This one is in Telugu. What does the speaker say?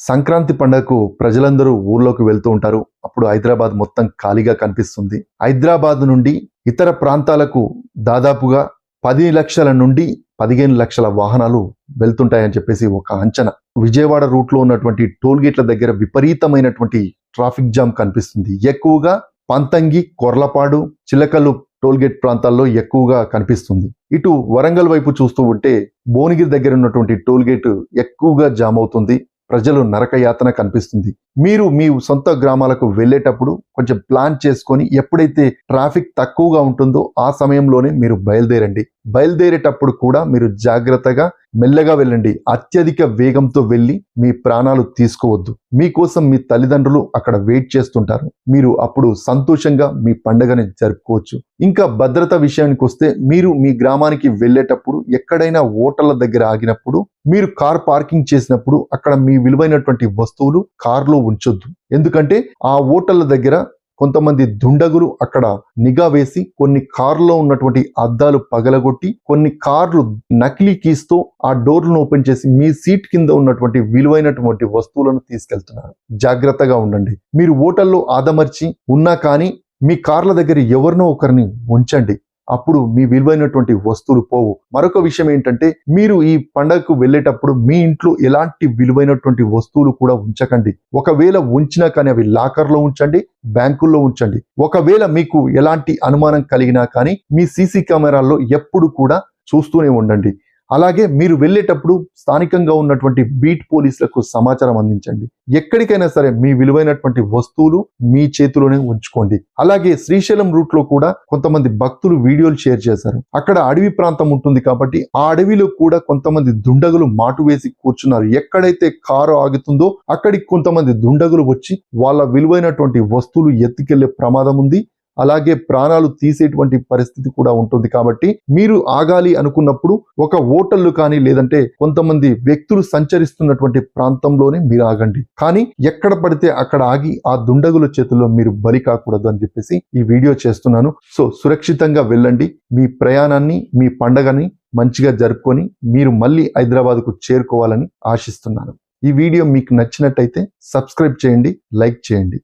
సంక్రాంతి పండుగకు ప్రజలందరూ ఊర్లోకి వెళ్తూ ఉంటారు. అప్పుడు హైదరాబాద్ మొత్తం ఖాళీగా కనిపిస్తుంది. హైదరాబాద్ నుండి ఇతర ప్రాంతాలకు దాదాపుగా 10 లక్షల నుండి 15 లక్షల వాహనాలు వెళ్తుంటాయని చెప్పేసి ఒక అంచనా. విజయవాడ రూట్లో ఉన్నటువంటి టోల్ గేట్ల దగ్గర విపరీతమైనటువంటి ట్రాఫిక్ జామ్ కనిపిస్తుంది. ఎక్కువగా పంతంగి, కొర్లపాడు, చిలకలు టోల్ గేట్ ప్రాంతాల్లో ఎక్కువగా కనిపిస్తుంది. ఇటు వరంగల్ వైపు చూస్తూ ఉంటే భువనగిరి దగ్గర ఉన్నటువంటి టోల్ గేట్ ఎక్కువగా జామ్ అవుతుంది. ప్రజలు నరకయాతన కనిపిస్తుంది. మీరు మీ సొంత గ్రామాలకు వెళ్ళేటప్పుడు కొంచెం ప్లాన్ చేసుకొని ఎప్పుడైతే ట్రాఫిక్ తక్కువగా ఉంటుందో ఆ సమయంలోనే మీరు బయలుదేరండి. బయలుదేరేటప్పుడు కూడా మీరు జాగ్రత్తగా మెల్లగా వెళ్ళండి. అత్యధిక వేగంతో వెళ్ళి మీ ప్రాణాలు తీసుకోవద్దు. మీకోసం మీ తల్లిదండ్రులు అక్కడ వెయిట్ చేస్తుంటారు. మీరు అప్పుడు సంతోషంగా మీ పండుగని జరుపుకోవచ్చు. ఇంకా భద్రత విషయానికి వస్తే మీరు మీ గ్రామానికి వెళ్ళేటప్పుడు ఎక్కడైనా హోటళ్ల దగ్గర ఆగినప్పుడు మీరు కార్ పార్కింగ్ చేసినప్పుడు అక్కడ మీ విలువైనటువంటి వస్తువులు కార్లో ఉంచొద్దు. ఎందుకంటే ఆ హోటళ్ల దగ్గర కొంతమంది దుండగులు అక్కడ నిఘా వేసి కొన్ని కార్లో ఉన్నటువంటి అద్దాలు పగలగొట్టి కొన్ని కార్లు నకిలీ కీస్తో ఆ డోర్లను ఓపెన్ చేసి మీ సీట్ కింద ఉన్నటువంటి విలువైనటువంటి వస్తువులను తీసుకెళ్తున్నారు. జాగ్రత్తగా ఉండండి. మీరు హోటల్లో ఆదమర్చి ఉన్నా కానీ మీ కార్ల దగ్గర ఎవరినో ఒకరిని ఉంచండి. అప్పుడు మీ విలువైనటువంటి వస్తువులు పోవు. మరొక విషయం ఏంటంటే మీరు ఈ పండగకు వెళ్ళేటప్పుడు మీ ఇంట్లో ఎలాంటి విలువైనటువంటి వస్తువులు కూడా ఉంచకండి. ఒకవేళ ఉంచినా కానీ అవి లాకర్లో ఉంచండి, బ్యాంకుల్లో ఉంచండి. ఒకవేళ మీకు ఎలాంటి అనుమానం కలిగినా కానీ మీ సీసీ కెమెరాల్లో ఎప్పుడు కూడా చూస్తూనే ఉండండి. అలాగే మీరు వెళ్ళేటప్పుడు స్థానికంగా ఉన్నటువంటి బీట్ పోలీసులకు సమాచారం అందించండి. ఎక్కడికైనా సరే మీ విలువైనటువంటి వస్తువులు మీ చేతిలోనే ఉంచుకోండి. అలాగే శ్రీశైలం రూట్ లో కూడా కొంతమంది భక్తులు వీడియోలు షేర్ చేశారు. అక్కడ అడవి ప్రాంతం ఉంటుంది కాబట్టి ఆ అడవిలో కూడా కొంతమంది దుండగులు మాటు వేసి కూర్చున్నారు. ఎక్కడైతే కారు ఆగుతుందో అక్కడికి కొంతమంది దుండగులు వచ్చి వాళ్ళ విలువైనటువంటి వస్తువులు ఎత్తుకెళ్లే ప్రమాదం ఉంది. అలాగే ప్రాణాలు తీసేటువంటి పరిస్థితి కూడా ఉంటుంది. కాబట్టి మీరు ఆగాలి అనుకున్నప్పుడు ఒక హోటళ్లు కానీ లేదంటే కొంతమంది వ్యక్తులు సంచరిస్తున్నటువంటి ప్రాంతంలోనే మీరు ఆగండి. కానీ ఎక్కడ పడితే అక్కడ ఆగి ఆ దుండగుల చేతుల్లో మీరు బలి కాకూడదు అని చెప్పేసి ఈ వీడియో చేస్తున్నాను. సో సురక్షితంగా వెళ్ళండి. మీ ప్రయాణాన్ని మీ పండగని మంచిగా జరుపుకొని మీరు మళ్ళీ హైదరాబాద్కు చేరుకోవాలని ఆశిస్తున్నాను. ఈ వీడియో మీకు నచ్చినట్టయితే సబ్స్క్రైబ్ చేయండి, లైక్ చేయండి.